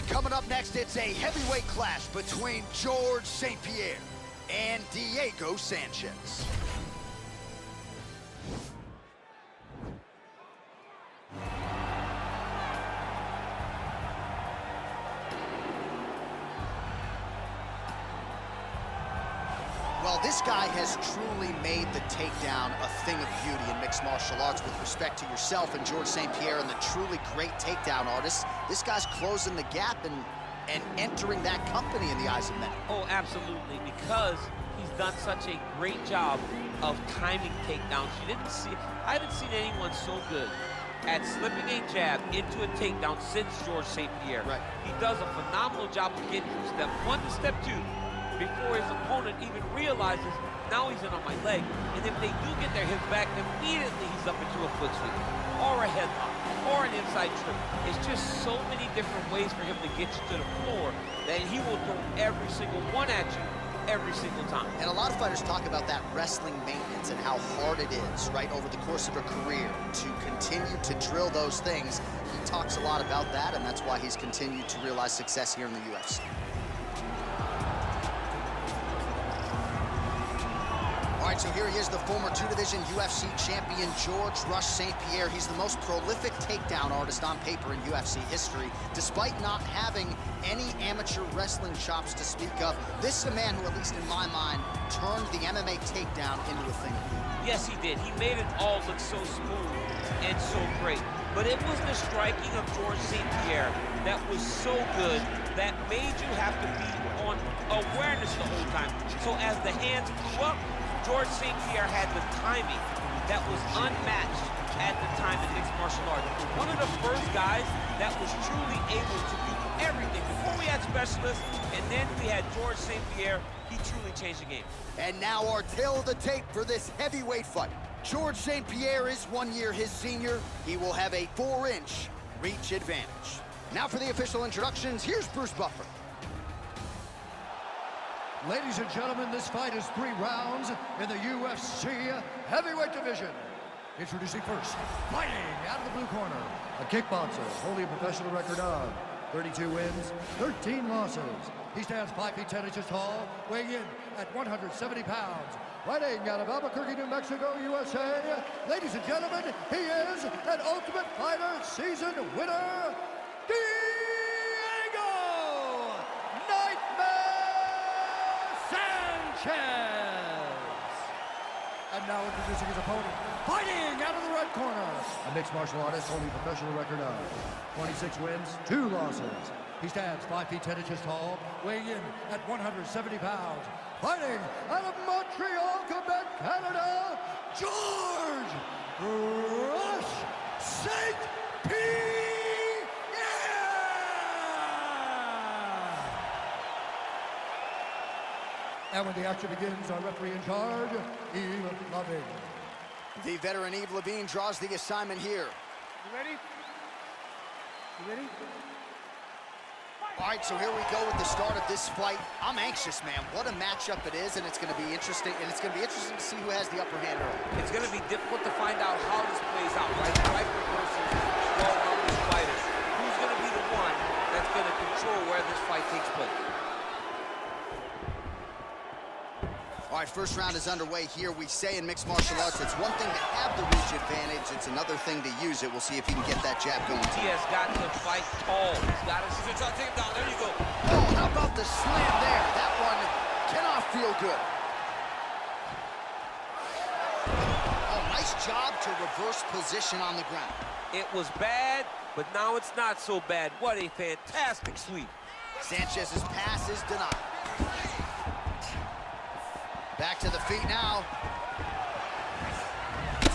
right, coming up next, it's a heavyweight clash between George St-Pierre and Diego Sanchez. Well, this guy has truly made the takedown a thing of beauty in mixed martial arts with respect to yourself and George St-Pierre and the truly great takedown artists. This guy's closing the gap and entering that company in the eyes of many. Oh, absolutely, because he's done such a great job of timing takedowns. I haven't seen anyone so good at slipping a jab into a takedown since George St-Pierre. Right. He does a phenomenal job of getting from step 1 to step 2 before his opponent even realizes now he's in on my leg. And if they do get their hips back, immediately he's up into a foot sweep or a headlock or an inside trip. It's just so many different ways for him to get you to the floor that he will throw every single one at you every single time. And a lot of fighters talk about that wrestling maintenance and how hard it is, right, over the course of a career to continue to drill those things. He talks a lot about that, and that's why he's continued to realize success here in the UFC. All right, so here he is, the former two-division UFC champion, George Rush St-Pierre. He's the most prolific takedown artist on paper in UFC history, despite not having any amateur wrestling chops to speak of. This is a man who, at least in my mind, turned the MMA takedown into a thing. Yes, he did. He made it all look so smooth and so great. But it was the striking of George St-Pierre that was so good that made you have to be on awareness the whole time. So as the hands flew up, George St-Pierre had the timing that was unmatched at the time in mixed martial arts. One of the first guys that was truly able to do everything. Before we had specialists, and then we had George St-Pierre, he truly changed the game. And now our tale of the tape for this heavyweight fight. George St-Pierre is 1 year his senior. He will have a 4-inch reach advantage. Now for the official introductions, here's Bruce Buffer. Ladies and gentlemen, this fight is 3 rounds in the UFC heavyweight division. Introducing first, fighting out of the blue corner, a kickboxer, holding a professional record of 32 wins, 13 losses. He stands 5 feet 10 inches tall, weighing in at 170 pounds. Fighting out of Albuquerque, New Mexico, USA. Ladies and gentlemen, he is an Ultimate Fighter season winner, Diego Sanchez! And now introducing his opponent, fighting out of the red corner, a mixed martial artist holding a professional record of 26 wins, 2 losses. He stands 5 feet 10 inches tall, weighing in at 170 pounds. Fighting out of Montreal, Quebec, Canada, George Rush St-Pierre! And when the action begins, our referee in charge, Yves Lavigne. The veteran Yves Lavigne draws the assignment here. You ready? You ready? All right, so here we go with the start of this fight. I'm anxious, man. What a matchup it is, and it's going to be interesting. And it's going to be interesting to see who has the upper hand early. It's going to be difficult to find out how this plays out, right? Striker versus well-rounded fighters. Who's going to be the one that's going to control where this fight takes place? All right, first round is underway here. We say in mixed martial arts, it's one thing to have the reach advantage. It's another thing to use it. We'll see if he can get that jab going. He has got to fight tall. He's got to try to take him down. There you go. Oh, how about the slam there? That one cannot feel good. Oh, nice job to reverse position on the ground. It was bad, but now it's not so bad. What a fantastic sweep. Sanchez's pass is denied. Back to the feet now.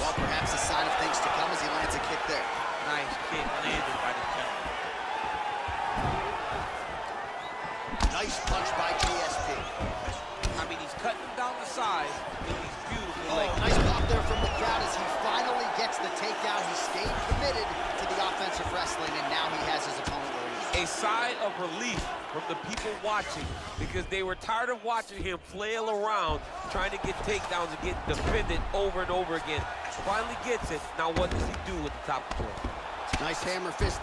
Well, perhaps a sign of things to come as he lands a kick there. Nice kick landed by the gentleman. Nice punch by GSP. I mean, he's cutting him down the side, and he's beautifully laid. Nice pop there from the crowd as he finally gets the takedown. He stayed committed to the offensive wrestling, and now he has his opponent where he is. A sigh of relief from the people watching, because they were tired of watching him flail around trying to get takedowns and get defended over and over again. Finally gets it. Now what does he do with the top control? Nice hammer fist.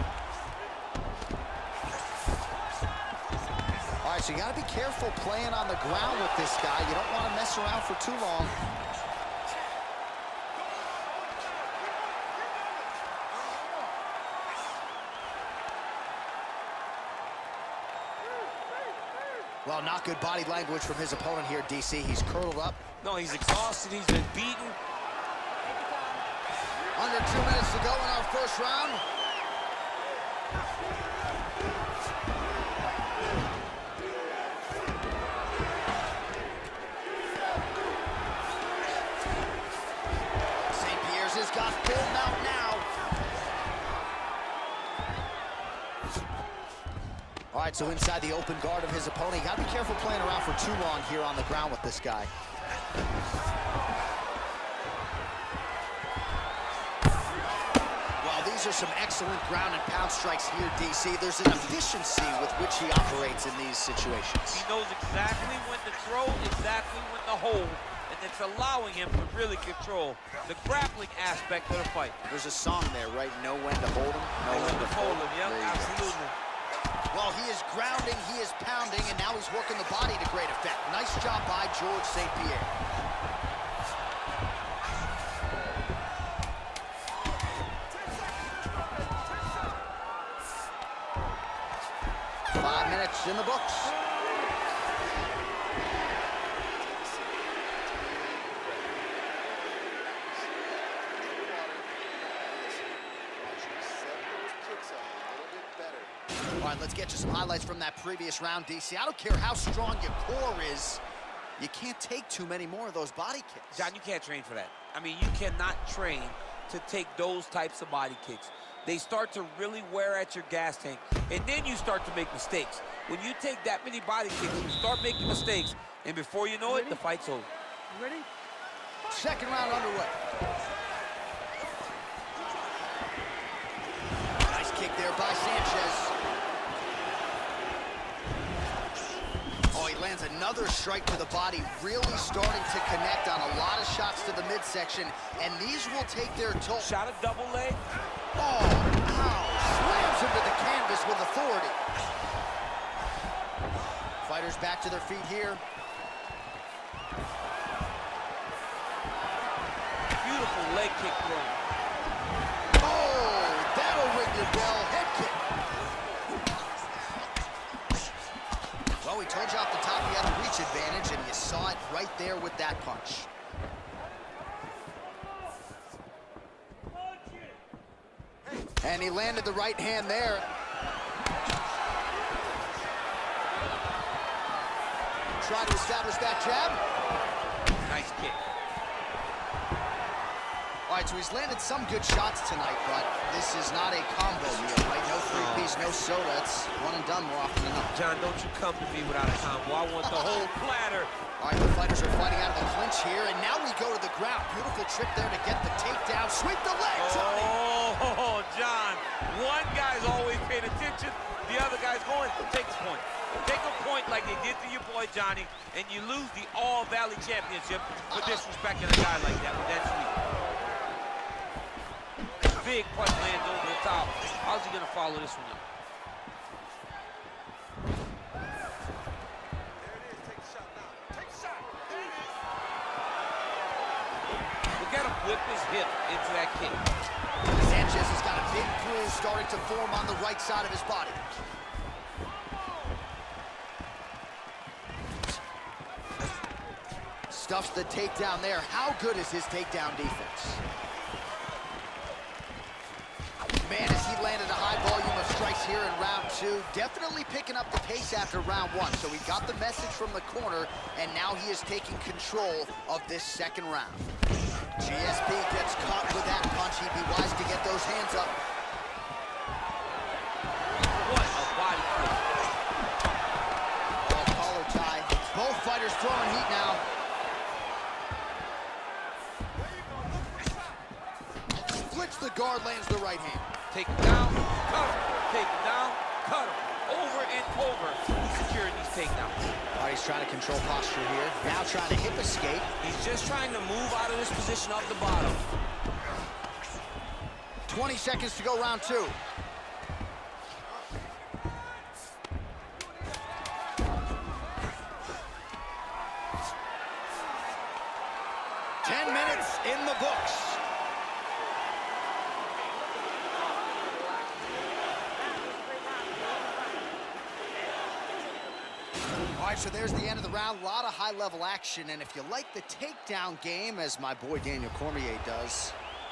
right, so you got to be careful playing on the ground with this guy. You don't want to mess around for too long. Well, not good body language from his opponent here, DC. He's curled up. No, he's exhausted. He's been beaten. Under 2 minutes to go in our first round. St-Pierre's has got full mount now. All right, so inside the open guard of his opponent. You got to be careful playing around for too long here on the ground with this guy. Well, these are some excellent ground and pound strikes here, DC. There's an efficiency with which he operates in these situations. He knows exactly when to throw, exactly when to hold, and it's allowing him to really control the grappling aspect of the fight. There's a song there, right? Know when to hold him, know when to fold him. Yep, absolutely. Well, he is grounding, he is pounding, and now he's working the body to great effect. Nice job by George St-Pierre. Five minutes in the books. All right, let's get you some highlights from that previous round, DC. I don't care how strong your core is, you can't take too many more of those body kicks. John, you can't train for that. I mean, you cannot train to take those types of body kicks. They start to really wear at your gas tank, and then you start to make mistakes. When you take that many body kicks, you start making mistakes, and before you know it, the fight's over. You ready? Second round underway. Nice kick there by Sánchez. Oh, he lands another strike to the body, really starting to connect on a lot of shots to the midsection, and these will take their toll. Shot a double leg. Oh, ow. Slams him to the canvas with authority. Fighters back to their feet here. Beautiful leg kick throw. Oh, that'll ring your bell. Head kick. Well, we told you off the top he had a reach advantage, and you saw it right there with that punch. And he landed the right hand there. Try to establish that jab. Nice kick. All right, so he's landed some good shots tonight, but this is not a combo meal, right? No three-piece, no soda. It's one and done more often than not. John, don't you come to me without a combo. I want the whole platter. All right, the fighters are fighting out of the clinch here, and now we go to the ground. Beautiful trip there to get the takedown. Sweep the leg, Johnny! Oh, John. One guy's always paying attention. The other guy's going to take a point. Take a point like they did to your boy, Johnny, and you lose the All-Valley Championship for disrespecting a guy like that with that sweep. Big punch lands over the top. How's he gonna follow this one up? Look at him whip his hip into that kick. Sánchez has got a big bruise starting to form on the right side of his body. Stuffs the takedown there. How good is his takedown defense? Man, as he landed a high volume of strikes here in round two, definitely picking up the pace after round one. So he got the message from the corner, and now he is taking control of this second round. GSP gets caught with that punch. He'd be wise to get those hands up. What a body kick. Oh, collar tie. Both fighters throwing heat now. Splits the guard, lands the right hand. Take him down, cut him. Take him down, cut him. Over and over, he's securing these takedowns. All right, he's trying to control posture here. Now trying to hip escape. He's just trying to move out of this position off the bottom. 20 seconds to go, round two. in the books. All right, so there's the end of the round. A lot of high-level action, and if you like the takedown game, as my boy Daniel Cormier does,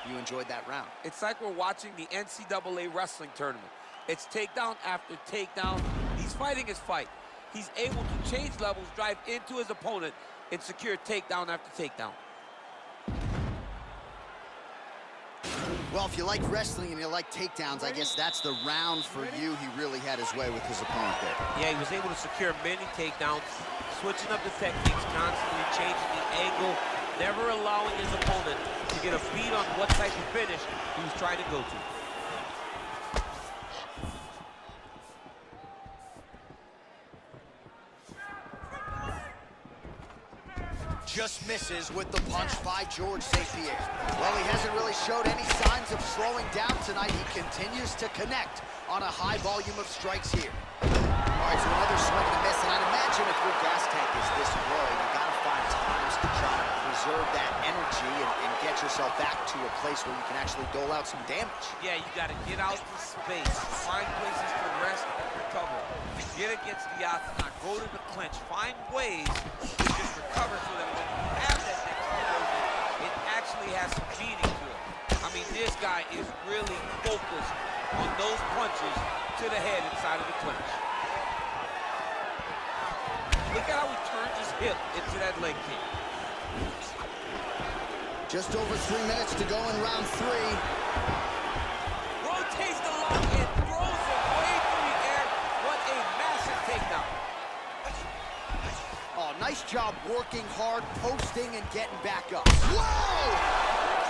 you enjoyed that round. It's like we're watching the NCAA wrestling tournament. It's takedown after takedown. He's fighting his fight. He's able to change levels, drive into his opponent, and secure takedown after takedown. Well, if you like wrestling and you like takedowns, I guess that's the round for you. He really had his way with his opponent there. Yeah, he was able to secure many takedowns, switching up the techniques, constantly changing the angle, never allowing his opponent to get a beat on what type of finish he was trying to go to. Just misses with the punch by George St-Pierre. Well, he hasn't really showed any signs of slowing down tonight. He continues to connect on a high volume of strikes here. All right, so another swing and a miss, and I'd imagine if your gas tank is this low, you gotta find times to try to preserve that energy and get yourself back to a place where you can actually dole out some damage. Yeah, you gotta get out to space, find places to rest and recover. Get against the octagon, go to the clinch, find ways to just recover so that when you have that next explosion, it actually has some meaning to it. I mean, this guy is really focused on those punches to the head inside of the clinch. Look at how he turns his hip into that leg kick. Just over 3 minutes to go in round 3. Rotates the lock and throws it way through the air. What a massive takedown. Oh, nice job working hard, posting, and getting back up. Whoa!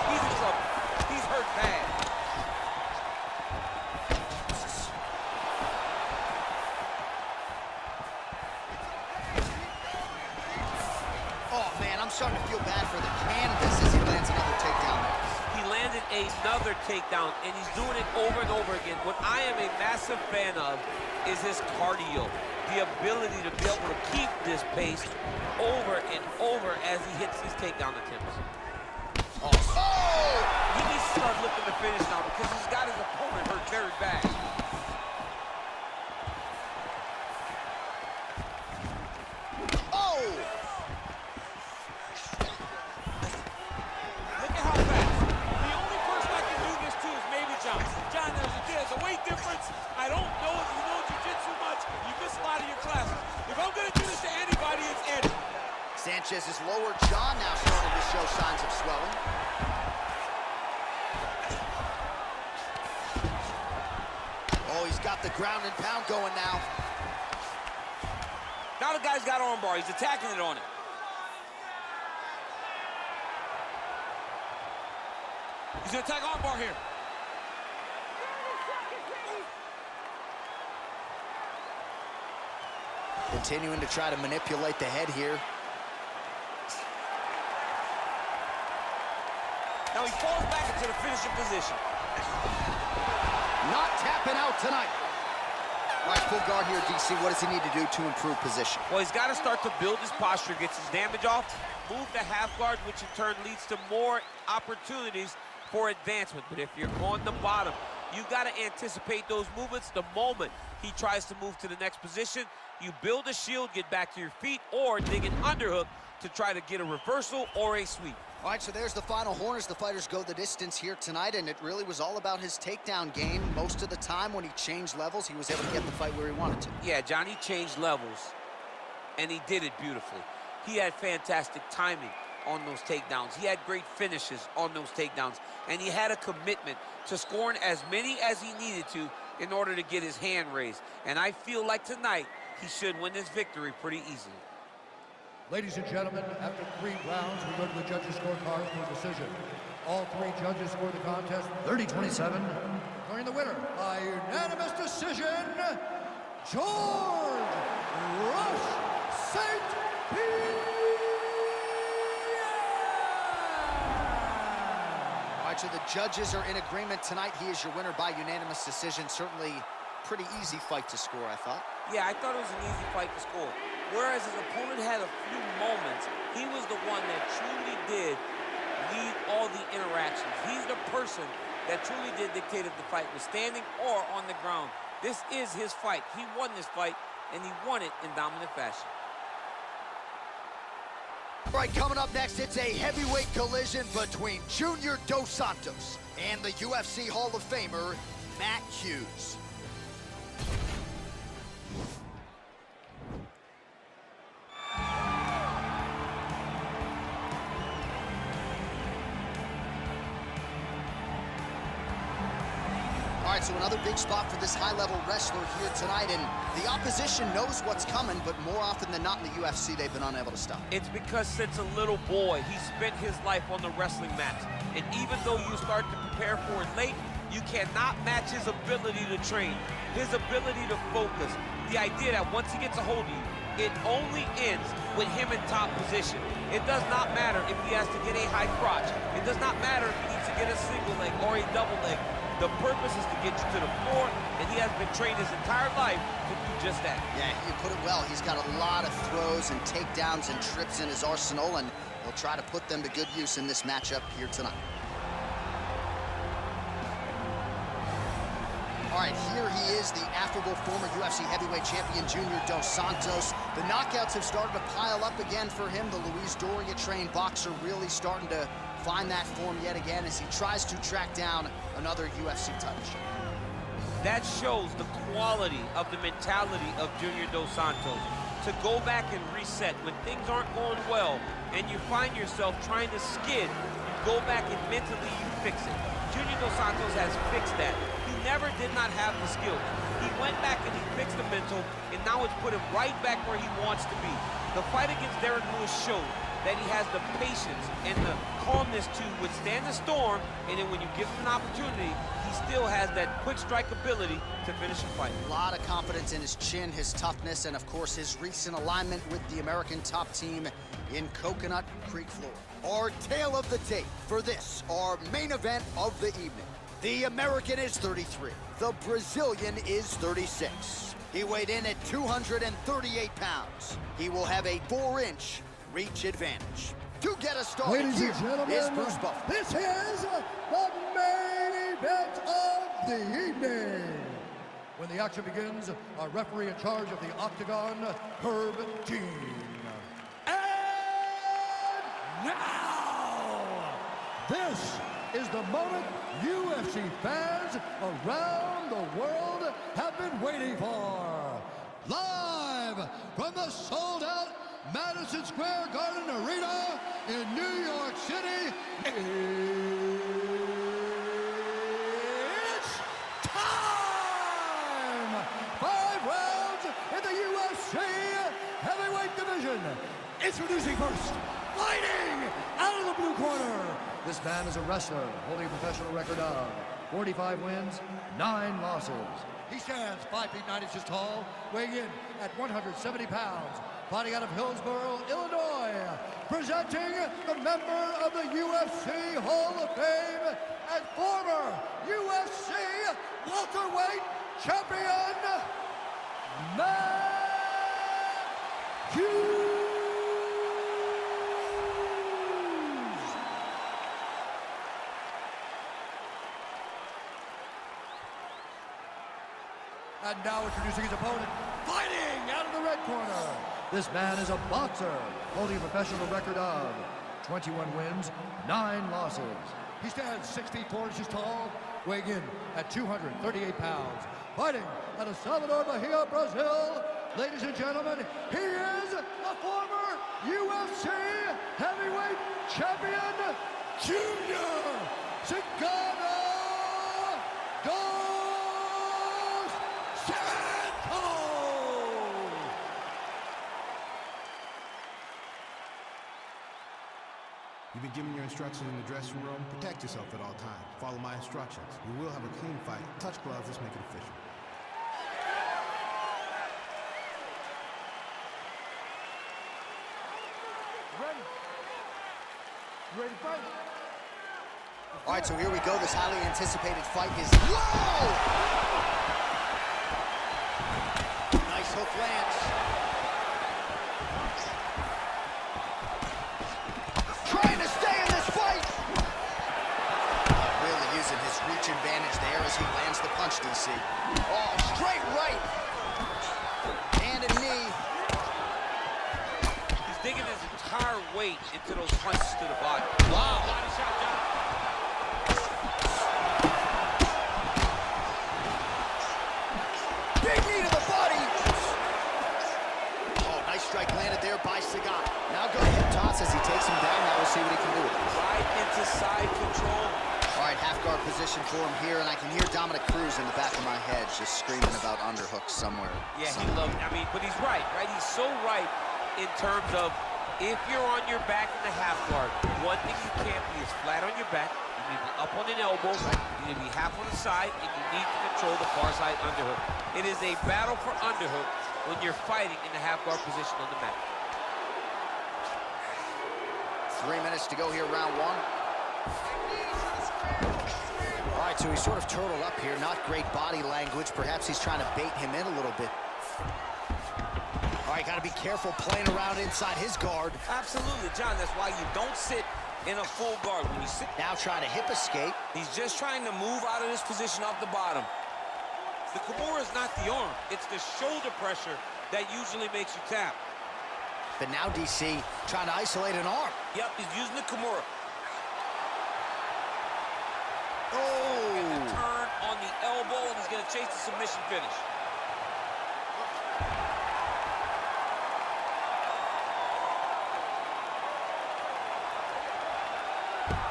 He's in trouble. He's hurt bad. Oh, man, I'm starting to feel bad for the canvas as he lands another takedown. He landed another takedown, and he's doing it over and over again. What I am a massive fan of is his cardio, the ability to be able to keep this pace over and over as he hits his takedown attempts. Oh! He needs to start looking to finish now because he's got his opponent hurt very bad. Oh! Look at how fast. The only person I can do this to is maybe John. John, there's a weight difference. I don't know if you know jiu-jitsu much. You miss a lot of your classes. If I'm going to do this to anybody, it's Eddie. Sanchez's lower jaw now starting to show signs of swelling. Oh, he's got the ground and pound going now. Now the guy's got armbar. He's attacking it on it. He's going to attack armbar here. Continuing to try to manipulate the head here. Now he falls back into the finishing position. Not tapping out tonight. All right, full guard here, DC. What does he need to do to improve position? Well, he's got to start to build his posture, gets his damage off, move to half guard, which in turn leads to more opportunities for advancement. But if you're on the bottom, you got to anticipate those movements. The moment he tries to move to the next position, you build a shield, get back to your feet, or dig an underhook to try to get a reversal or a sweep. All right, so there's the final horn as the fighters go the distance here tonight, and it really was all about his takedown game. Most of the time when he changed levels, he was able to get the fight where he wanted to. Yeah, Johnny changed levels, and he did it beautifully. He had fantastic timing on those takedowns. He had great finishes on those takedowns, and he had a commitment to scoring as many as he needed to in order to get his hand raised. And I feel like tonight he should win this victory pretty easily. Ladies and gentlemen, after 3 rounds, we go to the judges' scorecards for decision. All 3 judges scored the contest 30-27. Declaring the winner by unanimous decision, George Rush St-Pierre! All right, so the judges are in agreement tonight. He is your winner by unanimous decision. Certainly pretty easy fight to score, I thought. Yeah, I thought it was an easy fight to score. Whereas his opponent had a few moments, he was the one that truly did lead all the interactions. He's the person that truly did dictate if the fight was standing or on the ground. This is his fight. He won this fight, and he won it in dominant fashion. All right, coming up next, it's a heavyweight collision between Junior Dos Santos and the UFC Hall of Famer, Matt Hughes. All right, so another big spot for this high-level wrestler here tonight, and the opposition knows what's coming, but more often than not in the UFC, they've been unable to stop. It's because since a little boy, he spent his life on the wrestling mat. And even though you start to prepare for it late, you cannot match his ability to train, his ability to focus. The idea that once he gets a hold of you, it only ends with him in top position. It does not matter if he has to get a high crotch. It does not matter if he needs to get a single leg or a double leg. The purpose is to get you to the floor, and he has been trained his entire life to do just that. Yeah, you put it well. He's got a lot of throws and takedowns and trips in his arsenal, and he'll try to put them to good use in this matchup here tonight. All right, here he is, the affable former UFC heavyweight champion, Junior Dos Santos. The knockouts have started to pile up again for him. The Luis Doria-trained boxer really starting to find that form yet again as he tries to track down another UFC title shot. That shows the quality of the mentality of Junior Dos Santos. To go back and reset when things aren't going well and you find yourself trying to skid, you go back and mentally you fix it. Junior Dos Santos has fixed that. He never did not have the skills. He went back and he fixed the mental, and now it's put him right back where he wants to be. The fight against Derek Lewis showed that he has the patience and the calmness to withstand the storm, and then when you give him an opportunity, he still has that quick strike ability to finish a fight. A lot of confidence in his chin, his toughness, and of course his recent alignment with the American top team in Coconut Creek, Florida. Our tale of the tape for this, our main event of the evening. The American is 33. The Brazilian is 36. He weighed in at 238 pounds. He will have a 4-inch reach advantage. To get us started, ladies and gentlemen, is Bruce Buffer. this is the main event of the evening. When the action begins, our referee in charge of the Octagon, Herb Dean. And now, this is the moment UFC fans around the world have been waiting for. Live from the sold-out Madison Square Garden Arena in New York City, it's time! 5 rounds in the UFC heavyweight division. Introducing first, fighting out of the blue corner. This man is a wrestler holding a professional record of 45 wins, 9 losses. He stands 5 feet 9 inches tall, weighing in at 170 pounds. Fighting out of Hillsborough, Illinois, presenting the member of the UFC Hall of Fame and former UFC welterweight champion, Matt Hughes. And now introducing his opponent, fighting out of the red corner. This man is a boxer, holding a professional record of 21 wins, 9 losses. He stands 6 feet 4 inches tall, weighing in at 238 pounds. Fighting out of Salvador Bahia, Brazil. Ladies and gentlemen, he is the former UFC heavyweight champion, Junior Cigano Dos Santos. You've been given your instructions in the dressing room. Protect yourself at all times. Follow my instructions. You will have a clean fight. Touch gloves, let's make it official. Ready? You ready to fight? All right, so here we go. This highly anticipated fight is... Whoa! Nice hook lands. Trying to stay in this fight. advantage there as he lands the punch, DC. Oh, straight right. And a knee. He's digging his entire weight into those punches to the body. Wow, body shot, John. Big knee to the body. Oh, nice strike landed there by Sagat. Now go hip toss as he takes him down. Now we'll see what he can do. Right into side control. All right, half guard position for him here, and I can hear Dominic Cruz in the back of my head just screaming about underhooks somewhere. Yeah, he loves, I mean, but he's right? He's so right in terms of if you're on your back in the half guard, one thing you can't be is flat on your back. You need to be up on an elbow, you need to be half on the side, and you need to control the far side underhook. It is a battle for underhook when you're fighting in the half guard position on the mat. 3 minutes to go here, round one. All right, so he's sort of turtled up here. Not great body language. Perhaps he's trying to bait him in a little bit. All right, got to be careful playing around inside his guard. Absolutely, John. That's why you don't sit in a full guard. When you sit, Now trying to hip escape. he's just trying to move out of this position off the bottom. The Kimura is not the arm. It's the shoulder pressure that usually makes you tap. But now DC trying to isolate an arm. Yep, he's using the Kimura. Oh! Turn on the elbow, and he's going to chase the submission finish.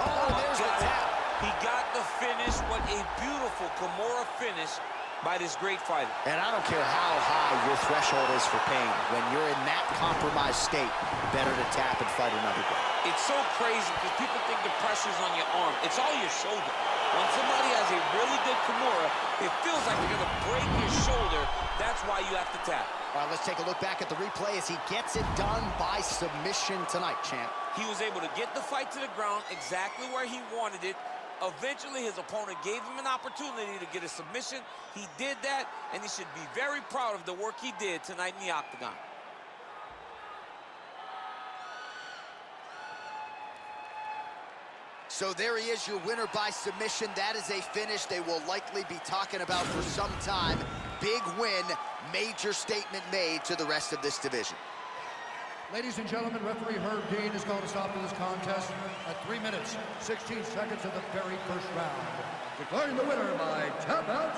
Oh, there's the tap. He got the finish. What a beautiful Kimura finish by this great fighter. And I don't care how high your threshold is for pain. When you're in that compromised state, better to tap and fight another day. It's so crazy because people think the pressure's on your arm. It's all your shoulder. When somebody has a really good Kimura, it feels like they're going to break your shoulder. That's why you have to tap. All right, let's take a look back at the replay as he gets it done by submission tonight, champ. He was able to get the fight to the ground exactly where he wanted it. Eventually, his opponent gave him an opportunity to get a submission. He did that, and he should be very proud of the work he did tonight in the octagon. So there he is, your winner by submission. That is a finish they will likely be talking about for some time. Big win, major statement made to the rest of this division. Ladies and gentlemen, referee Herb Dean has called a stop to this contest at 3 minutes, 16 seconds of the very first round. Declaring the winner by tap out,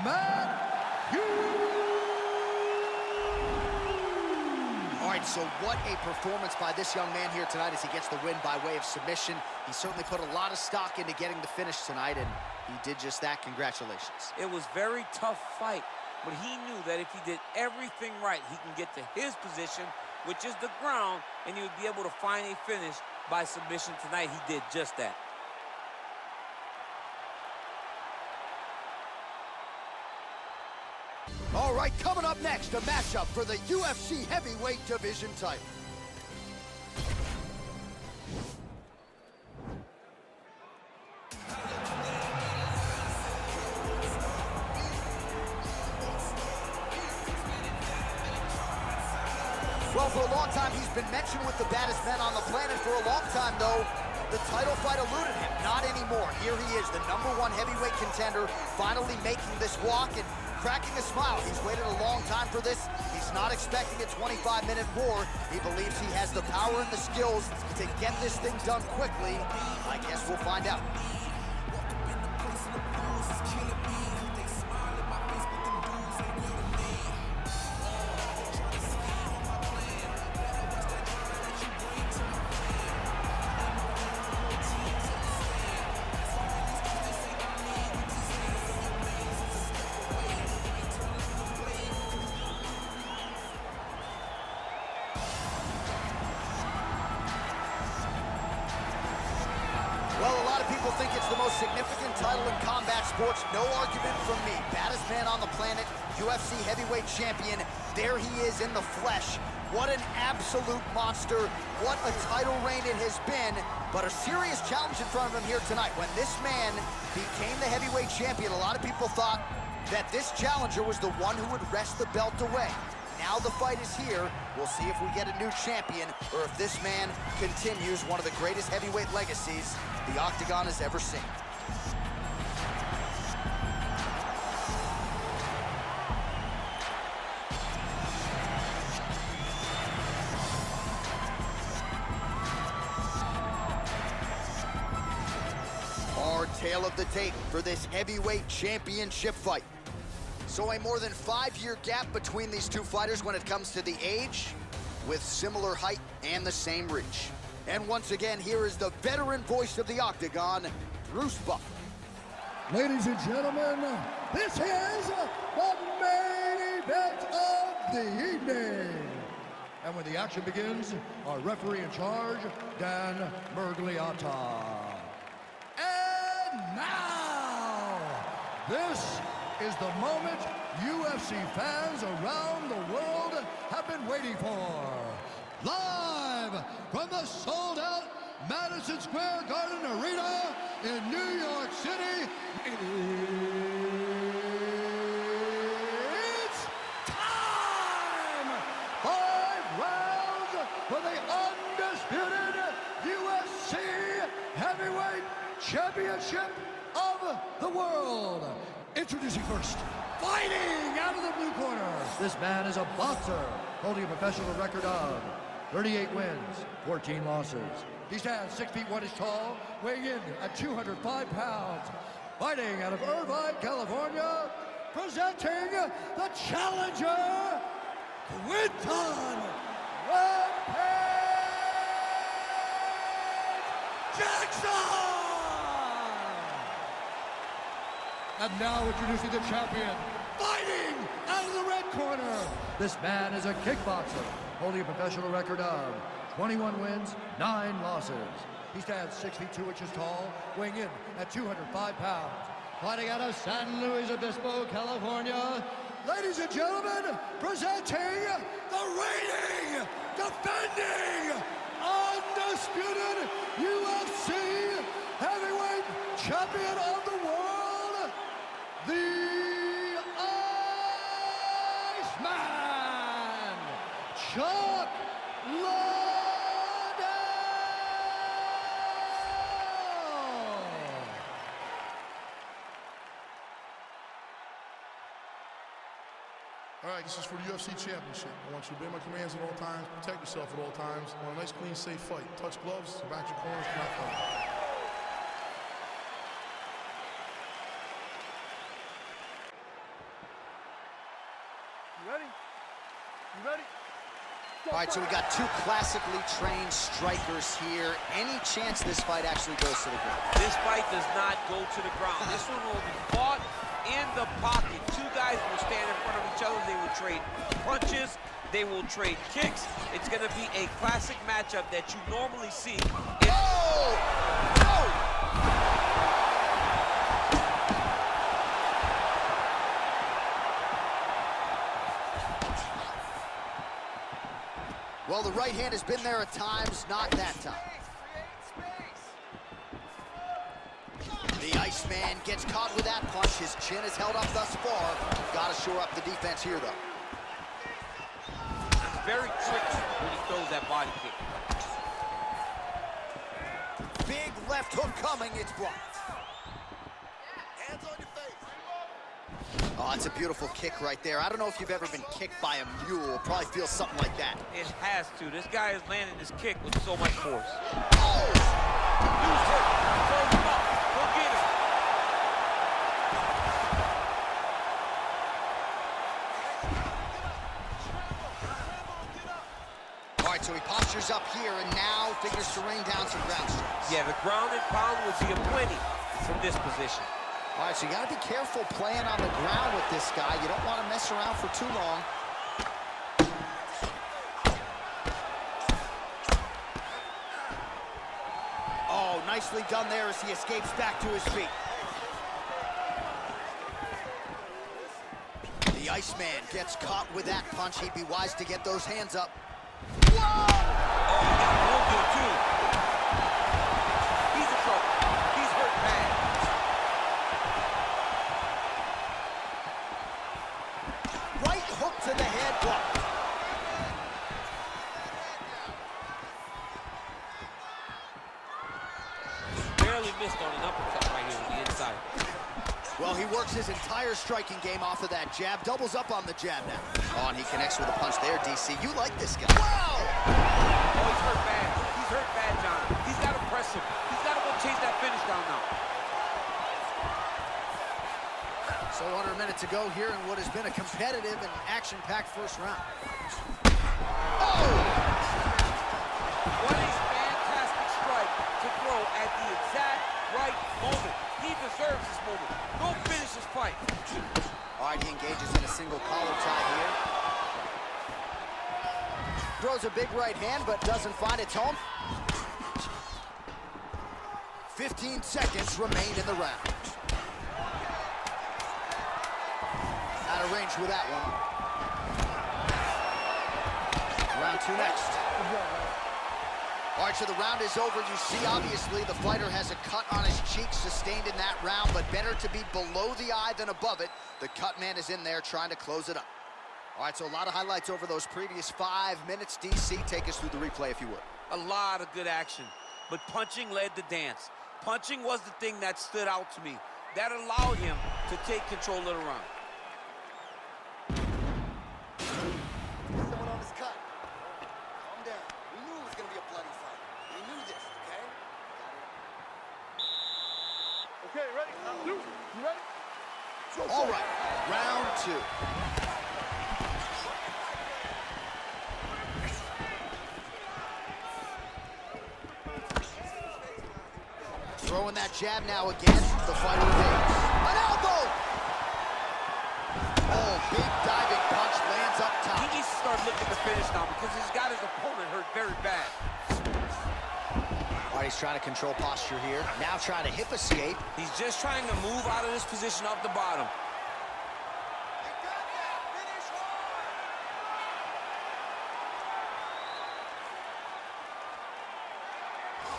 Matt Hughes. All right, so what a performance by this young man here tonight as he gets the win by way of submission. He certainly put a lot of stock into getting the finish tonight, and he did just that. Congratulations. It was a very tough fight, but he knew that if he did everything right, he can get to his position, which is the ground, and he would be able to find a finish by submission tonight. He did just that. All right, coming up next, a matchup for the UFC heavyweight division title. Well, for a long time, he's been mentioned with the baddest men on the planet. For a long time, though, the title fight eluded him. Not anymore. Here he is, the #1 heavyweight contender, finally making this walk and cracking a smile. He's waited a long time for this. He's not expecting a 25-minute war. He believes he has the power and the skills to get this thing done quickly. I guess we'll find out. Well, a lot of people think it's the most significant title in combat sports. No argument from me. Baddest man on the planet, UFC heavyweight champion. There he is in the flesh. What an absolute monster. What a title reign it has been. But a serious challenge in front of him here tonight. When this man became the heavyweight champion, a lot of people thought that this challenger was the one who would wrest the belt away. now the fight is here. We'll see if we get a new champion or if this man continues one of the greatest heavyweight legacies the Octagon has ever seen. Our tale of the tape for this heavyweight championship fight. So a more than 5-year gap between these two fighters when it comes to the age, with similar height and the same reach. And once again, here is the veteran voice of the Octagon, Bruce Buffer. Ladies and gentlemen, this is the main event of the evening. And when the action begins, our referee in charge, Dan Mergliata. And now, this is the moment UFC fans around the world have been waiting for. Live from the sold-out Madison Square Garden Arena in New York City, it's time! 5 rounds for the undisputed UFC Heavyweight Championship of the world. Introducing first, fighting out of the blue corner. This man is a boxer, holding a professional record of 38 wins, 14 losses. He stands 6 feet 1 inch tall, weighing in at 205 pounds. Fighting out of Irvine, California, presenting the challenger, Quinton Rampage Jackson! And now introducing the champion, fighting out of the red corner. This man is a kickboxer, holding a professional record of 21 wins, 9 losses. He stands 6 feet 2 inches tall, weighing in at 205 pounds. Fighting out of San Luis Obispo, California. Ladies and gentlemen, presenting the reigning, defending, undisputed UFC heavyweight champion of the world, the Iceman, Chuck Liddell. All right, this is for the UFC Championship. I want you to obey my commands at all times, protect yourself at all times. I want a nice, clean, safe fight. Touch gloves, back your corners, do not fight. You ready? All right, so we got two classically trained strikers here. Any chance this fight actually goes to the ground? This fight does not go to the ground. This one will be fought in the pocket. Two guys will stand in front of each other. They will trade punches. They will trade kicks. It's going to be a classic matchup that you normally see. Well, the right hand has been there at times, not that time. The Iceman gets caught with that punch. His chin is held up thus far. Got to shore up the defense here, though. It's very tricky when he throws that body kick. Big left hook coming. It's blocked. Hands on your face. Oh, it's a beautiful kick right there. I don't know if you've ever been kicked by a mule. Probably feels something like that. It has to. This guy is landing this kick with so much force. Oh! Use it. Throw him up. Go get him. All right, so he postures up here and now figures to rain down some ground strikes. Yeah, the ground and pound would be aplenty from this position. All right, so you got to be careful playing on the ground with this guy. You don't want to mess around for too long. Oh, nicely done there as he escapes back to his feet. The Iceman gets caught with that punch. He'd be wise to get those hands up. Whoa! Oh, he got real good, too. He's in trouble. He's hurt bad. Right hook to the head block. builds his entire striking game off of that jab, doubles up on the jab now. Oh, and he connects with a punch there, DC. You like this guy. Wow! Oh, he's hurt bad. He's hurt bad, John. He's got to press him. He's got to go chase that finish down now. So under a minute to go here in what has been a competitive and action-packed first round. Oh! What a fantastic strike to throw at the exact right moment. He deserves this moment. Go finish this fight. All right, he engages in a single collar tie here. Throws a big right hand, but doesn't find its home. 15 seconds remain in the round. Out of range with that one. Round two next. All right, so the round is over. You see, obviously, the fighter has a cut on his cheek sustained in that round, but better to be below the eye than above it. The cut man is in there trying to close it up. All right, so a lot of highlights over those previous 5 minutes. DC, take us through the replay, if you would. A lot of good action, but punching led the dance. Punching was the thing that stood out to me. That allowed him to take control of the round. Someone on his cut. Calm down. We knew it was going to be a bloody fight. We knew this, okay? Okay, ready? You ready? All right, round two. Throwing that jab now again. The fighter evades. An elbow! Oh, big diving punch lands up top. He needs to start looking to finish now because he's got his opponent hurt very bad. All right, he's trying to control posture here. Now trying to hip escape. He's just trying to move out of this position off the bottom.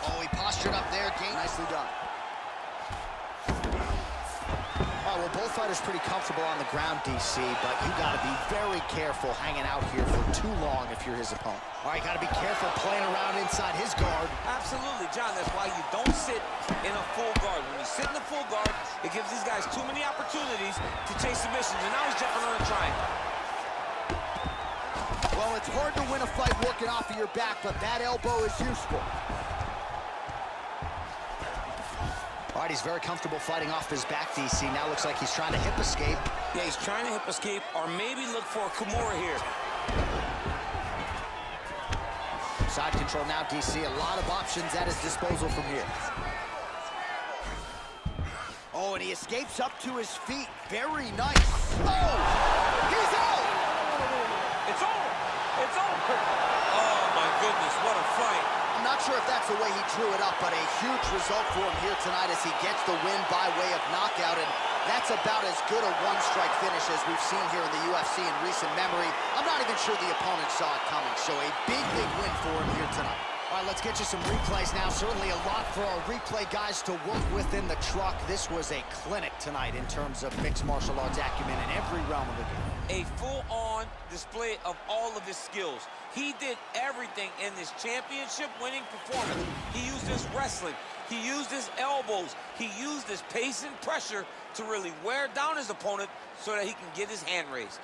Oh, he postured up there. Gain nicely done. All right, well, both fighters pretty comfortable on the ground, DC, but you got to be very careful hanging out here for too long if you're his opponent. All right, got to be careful playing around inside his guard. Absolutely, John. That's why you don't sit in a full guard. When you sit in a full guard, it gives these guys too many opportunities to chase submissions, and now he's jumping on a triangle. Well, it's hard to win a fight working off of your back, but that elbow is useful. All right, he's very comfortable fighting off his back, DC. Now looks like he's trying to hip escape. Yeah, he's trying to hip escape or maybe look for a Kimura here. Side control now, DC. A lot of options at his disposal from here. Oh, and he escapes up to his feet. Very nice. Oh, he's out! It's over. It's over. Oh, my goodness, what a fight. I'm not sure if that's the way he drew it up, but a huge result for him here tonight as he gets the win by way of knockout, and that's about as good a one-strike finish as we've seen here in the UFC in recent memory. I'm not even sure the opponent saw it coming, so a big, big win for him here tonight. All right, let's get you some replays now. Certainly a lot for our replay guys to work with in the truck. This was a clinic tonight in terms of mixed martial arts acumen in every realm of the game. A full-on display of all of his skills. He did everything in this championship-winning performance. He used his wrestling. He used his elbows. He used his pace and pressure to really wear down his opponent so that he can get his hand raised.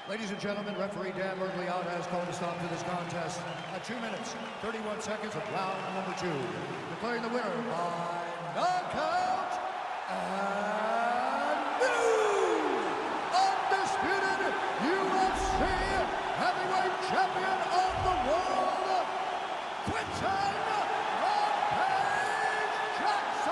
Ladies and gentlemen, referee Dan Mergliotta has called a stop to this contest at 2 minutes, 31 seconds of round number 2. Declaring the winner by knockout and new undisputed UFC heavyweight champion of the world, Rampage Jackson.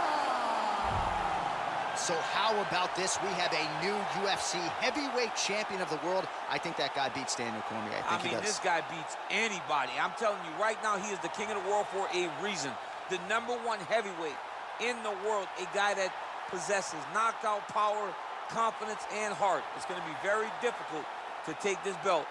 So how about this? We have a new UFC heavyweight champion of the world. I think that guy beats Daniel Cormier. I think this guy beats anybody. I'm telling you right now, he is the king of the world for a reason. The #1 heavyweight in the world, a guy that possesses knockout power, confidence, and heart. It's going to be very difficult to take this belt